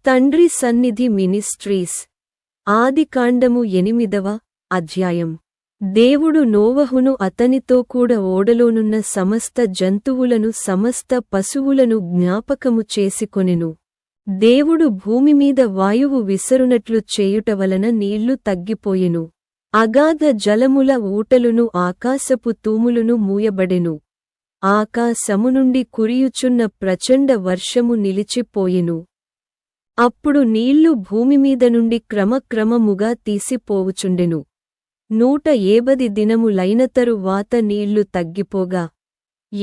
తండ్రి సన్నిధి మినిస్ట్రీస్. ఆదికాండము 8వ అధ్యాయం. దేవుడు నోవహును అతనితో కూడా ఓడలోనున్న సమస్త జంతువులను సమస్త పశువులను జ్ఞాపకము చేసుకొనెను. దేవుడు భూమిమీద వాయువు విసరునట్లు చేయుట వలన నీళ్లు తగ్గిపోయెను. అగాధ జలముల ఊటలును ఆకాశపు తూములును మూయబడెను. ఆకాశము నుండి కురియుచున్న ప్రచండ వర్షము నిలిచిపోయెను. అప్పుడు నీళ్లు భూమిమీద నుండి క్రమక్రమముగా తీసిపోవుచుండెను. 180 దినములైన తరువాత నీళ్లు తగ్గిపోగా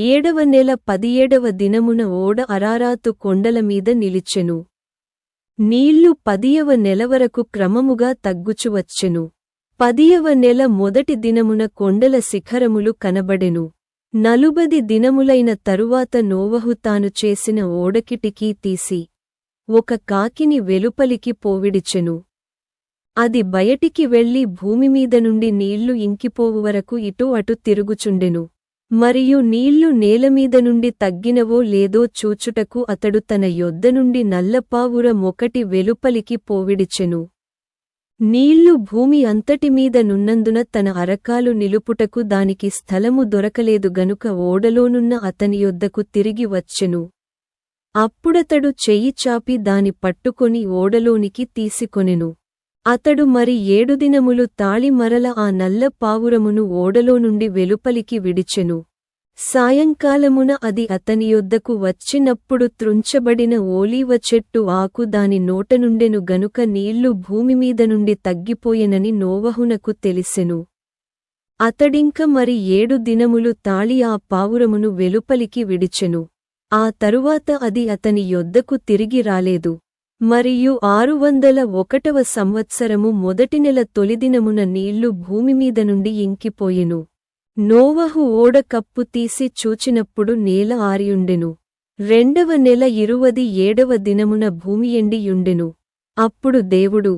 7వ నెల 17వ దినమున ఓడ అరారాతు కొండలమీద నిలిచెను. నీళ్లు 10వ నెల వరకు క్రమముగా తగ్గుచువచ్చెను. 10వ నెల మొదటి దినమున కొండల శిఖరములు కనబడెను. 40 దినములైన తరువాత నోవహు తాను చేసిన ఓడకిటికీ తీసి ఒక కాకిని వెలుపలికి పోవిడిచెను. అది బయటికి వెళ్లి భూమిమీద నుండి నీళ్లు ఇంకిపోవు వరకు ఇటు అటు తిరుగుచుండెను. మరియు నీళ్లు నేలమీద నుండి తగ్గినవో లేదో చూచుటకు అతడు తన యొద్ద నుండి నల్లపావురం ఒకటి వెలుపలికి పోవిడిచెను. నీళ్లు భూమి అంతటిమీద నున్నందున తన అరకాలు నిలుపుటకు దానికి స్థలము దొరకలేదు గనుక ఓడలోనున్న అతని యొద్దకు తిరిగి వచ్చెను. అప్పుడతడు చెయ్యి చాపి దాని పట్టుకొని ఓడలోనికి తీసికొనెను. అతడు మరి 7 దినములు తాళి మరల ఆ నల్ల పావురమును ఓడలో నుండి వెలుపలికి విడిచెను. సాయంకాలమున అది అతని యొద్దకు వచ్చినప్పుడు త్రుంచబడిన ఓలీవ చెట్టు ఆకు దాని నోటనుండెను గనుక నీళ్లు భూమిమీద నుండి తగ్గిపోయెనని నోవహునకు తెలిసెను. అతడింక మరి 7 దినములు తాళి ఆ పావురమును వెలుపలికి విడిచెను. ఆ తరువాత అది అతని యొద్దకు తిరిగి రాలేదు. మరియు 601వ సంవత్సరము మొదటి నెల తొలిదినమున నీళ్లు భూమిమీద నుండి ఇంకిపోయెను. నోవహు ఓడ కప్పు తీసి చూచినప్పుడు నేల ఆరియుండెను. 2వ నెల 27వ దినమున భూమి ఎండియుండెను. అప్పుడు దేవుడు,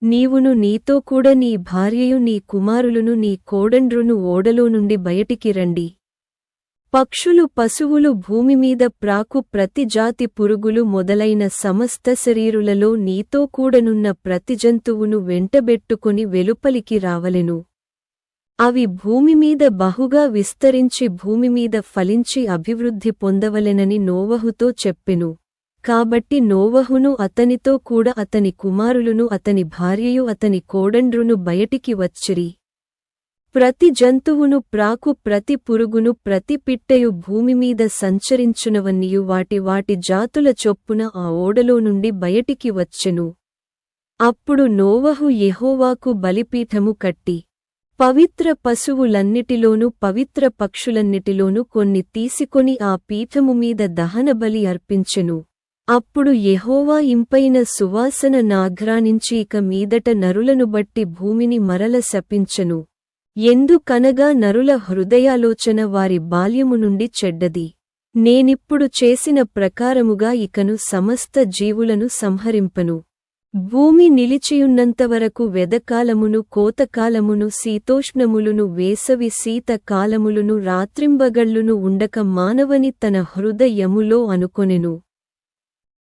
నీవును నీతో కూడా నీ భార్యయు నీ కుమారులును నీ కోడండ్రును ఓడలో నుండి బయటికి రండి. పక్షులు పశువులు భూమిమీద ప్రాకు ప్రతి జాతి పురుగులు మొదలైన సమస్త శరీరులలో నీతో కూడనున్న ప్రతి జంతువును వెంటబెట్టుకొని వెలుపలికి రావలెను. అవి భూమిమీద బహుగా విస్తరించి భూమిమీద ఫలించి అభివృద్ధి పొందవలెనని నోవహుతో చెప్పెను. కాబట్టి నోవహును అతనితో కూడా అతని కుమారులును అతని భార్యయు అతని కోడండ్రును బయటికి వచ్చిరి. ప్రతి జంతువును ప్రాకు ప్రతి పురుగును ప్రతి పిట్టయు భూమిమీద సంచరించునవన్నీయు వాటి వాటి జాతుల చొప్పున ఆ ఓడలో నుండి బయటికి వచ్చెను. అప్పుడు నోవహు యెహోవాకు బలిపీఠము కట్టి పవిత్ర పశువులన్నిటిలోనూ పవిత్ర పక్షులన్నిటిలోనూ కొన్ని తీసుకొని ఆ పీఠము మీద దహనబలి అర్పించెను. అప్పుడు యెహోవా ఇంపైన సువాసన నాఘ్రానించి ఇక మీదట నరులను బట్టి భూమిని మరల శపించెను. ఎందుకనగా నరుల హృదయాలోచన వారి బాల్యము నుండి చెడ్డది. నేనిప్పుడు చేసిన ప్రకారముగా ఇకను సమస్త జీవులను సంహరింపను. భూమి నిలిచియున్నంతవరకు వెదకాలమును కోతకాలమును శీతోష్ణములును వేసవి శీత కాలములును రాత్రింబగళ్ళును ఉండక మానవని తన హృదయములో అనుకొనెను.